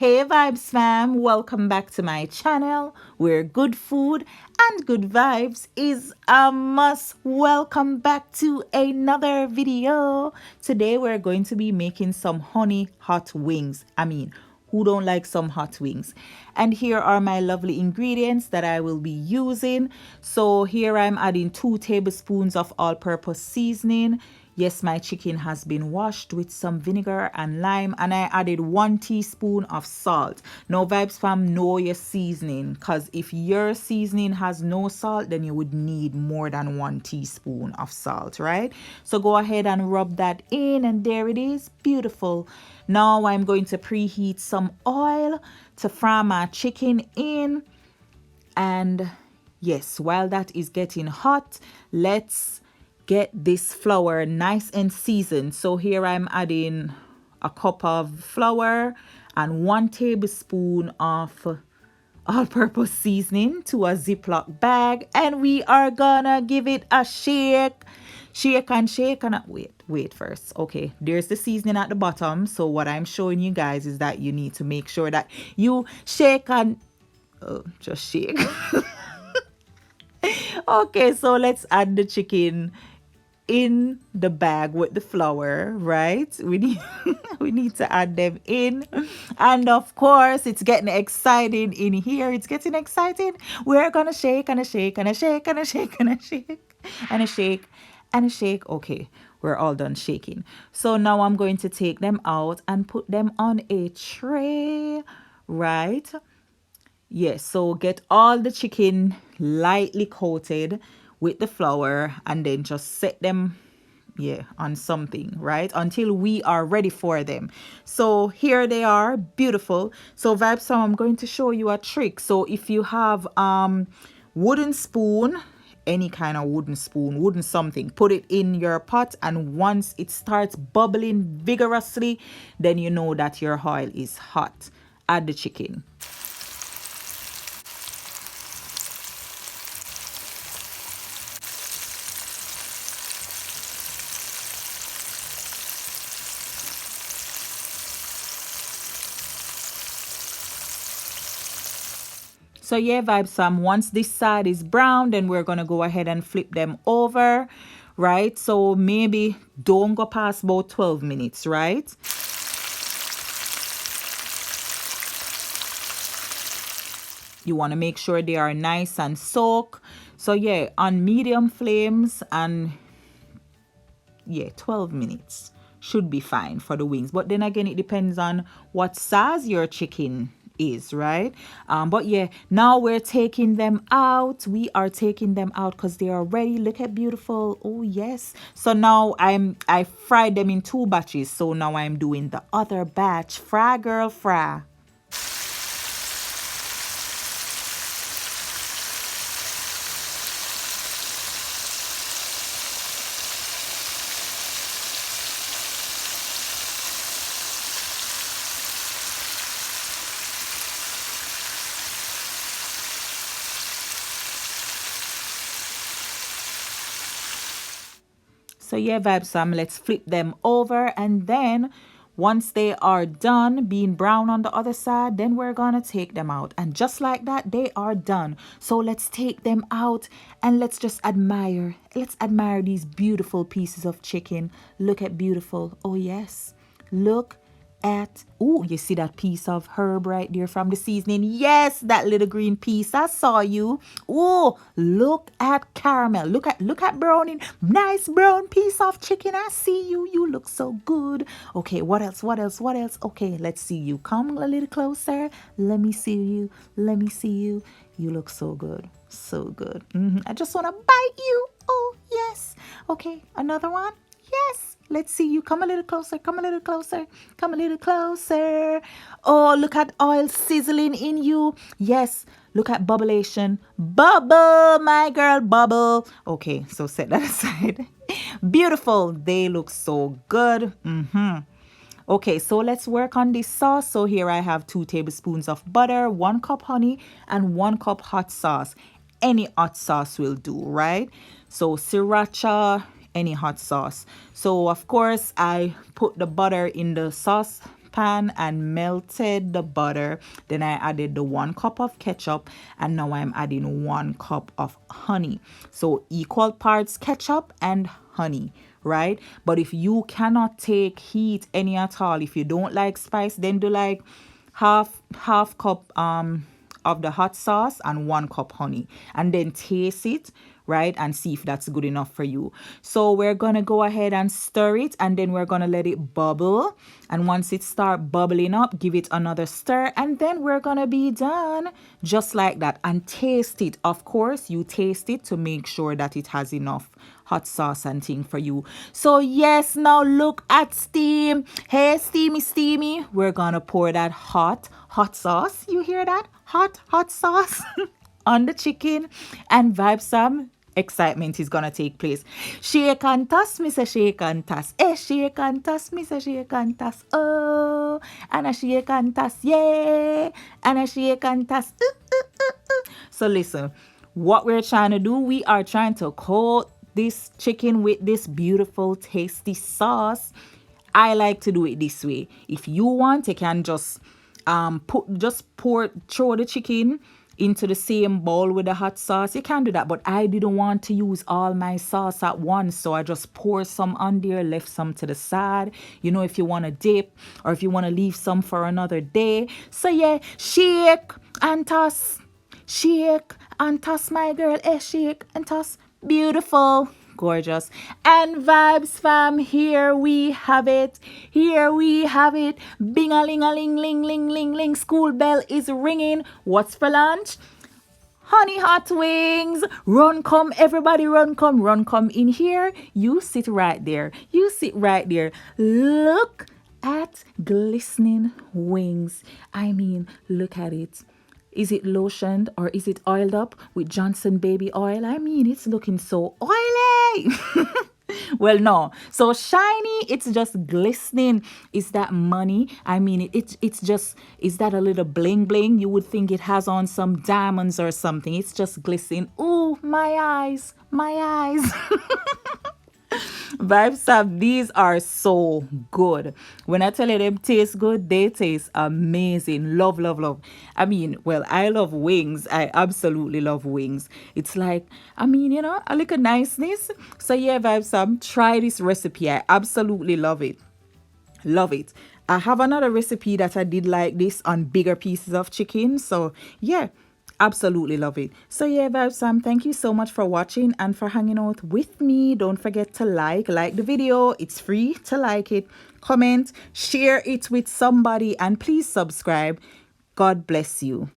Hey Vibes fam, welcome back to my channel where good food and good vibes is a must. Welcome back to another video. Today we're going to be making some honey hot wings. Who don't like some hot wings? And here are my lovely ingredients that I will be using. So here I'm adding 2 tablespoons of all-purpose seasoning. Yes, my chicken has been washed with some vinegar and lime, and I added 1 teaspoon of salt. Now, Vibes fam, know your seasoning, because if your seasoning has no salt, then you would need more than 1 teaspoon of salt, right? So go ahead and rub that in, and there it is, beautiful. Now I'm going to preheat some oil to fry my chicken in, and yes, while that is getting hot, let's get this flour nice and seasoned. So here I'm adding a cup of flour and 1 tablespoon of all-purpose seasoning to a Ziploc bag, and we are gonna give it a shake and wait first. Okay, there's the seasoning at the bottom, so what I'm showing you guys is that you need to make sure that you shake and just shake. Okay, so let's add the chicken in the bag with the flour, right? We need to add them in, and of course it's getting exciting in here. It's getting exciting. We're gonna shake and a shake and a shake and a shake and a shake and a shake and a shake. Okay, we're all done shaking. So now I'm going to take them out and put them on a tray, right? Yes, so get all the chicken lightly coated with the flour and then just set them on something, right, until we are ready for them. So here they are, beautiful. So Vibes, so I'm going to show you a trick. So if you have wooden spoon, any kind of wooden spoon, wooden something, put it in your pot, and once it starts bubbling vigorously, then you know that your oil is hot. Add the chicken. So yeah, Vibes fam, once this side is brown, then we're gonna go ahead and flip them over, right? So maybe don't go past about 12 minutes, right? You want to make sure they are nice and soak. So yeah, on medium flames, and 12 minutes should be fine for the wings. But then again, it depends on what size your chicken is, right? But yeah, now we're taking them out. We are taking them out because they are ready. Look at beautiful. Oh yes. So now I fried them in 2 batches. So now I'm doing the other batch. Fry girl, fry. So yeah, Vibes fam, let's flip them over, and then once they are done being brown on the other side, then we're gonna take them out, and just like that, they are done. So let's take them out and let's just admire. Let's admire these beautiful pieces of chicken. Look at beautiful. Oh yes, look at, oh, you see that piece of herb right there from the seasoning? Yes, that little green piece, I saw you. Oh, look at caramel. Look at browning. Nice brown piece of chicken. I see you. You look so good. Okay, what else? Okay, let's see you. Come a little closer. Let me see you. You look so good. So good. I just want to bite you. Oh yes. Okay, another one. Yes, let's see you. Come a little closer. Come a little closer. Oh, look at oil sizzling in you. Yes, look at bubblation. Bubble, my girl, bubble. Okay, so set that aside. Beautiful. They look so good. Okay, so let's work on this sauce. So here I have 2 tablespoons of butter, 1 cup honey, and 1 cup hot sauce. Any hot sauce will do, right? So sriracha, any hot sauce. So of course I put the butter in the sauce pan and melted the butter. Then I added the 1 cup of ketchup, and now I'm adding 1 cup of honey. So equal parts ketchup and honey, right? But if you cannot take heat any at all, if you don't like spice, then do like half cup of the hot sauce and 1 cup honey, and then taste it, right, and see if that's good enough for you. So we're gonna go ahead and stir it, and then we're gonna let it bubble. And once it start bubbling up, give it another stir, and then we're gonna be done, just like that. And taste it. Of course, you taste it to make sure that it has enough hot sauce and thing for you. So yes, now look at steam. Hey, steamy, we're gonna pour that hot sauce. You hear that? Hot sauce on the chicken, and vibe some excitement is gonna take place. Shake and toss, me say shake and toss. Eh, shake and toss, me say shake and toss. Oh, and a shake and toss, yeah, and a shake and toss. So listen, what we're trying to do, we are trying to coat this chicken with this beautiful tasty sauce. I like to do it this way. If you want, you can just throw the chicken into the same bowl with the hot sauce. You can do that, but I didn't want to use all my sauce at once, so I just pour some on there, left some to the side, you know, if you want to dip or if you want to leave some for another day. So yeah, shake and toss, my girl. Shake and toss. Beautiful, gorgeous. And vibes fam, here we have it, bing a ling a ling ling ling ling ling, school bell is ringing. What's for lunch? Honey hot wings. Run come, everybody, run come in here. You sit right there, look at glistening wings. I mean, look at it. Is it lotioned or is it oiled up with Johnson baby oil? I mean, it's looking so oily. Well, no. So shiny, it's just glistening. Is that money? I mean, it's just, is that a little bling bling? You would think it has on some diamonds or something. It's just glistening. Ooh, my eyes. Vibes up, these are so good. When I tell you them taste good, they taste amazing. Love. I mean, well, I love wings. I absolutely love wings. It's like, I mean, you know, a little niceness. So yeah, vibes up, try this recipe. I absolutely love it. I have another recipe that I did like this on bigger pieces of chicken. So yeah, absolutely love it. So yeah, vibes fam, thank you so much for watching and for hanging out with me. Don't forget to like the video. It's free to like it. Comment, share it with somebody, and please subscribe. God bless you.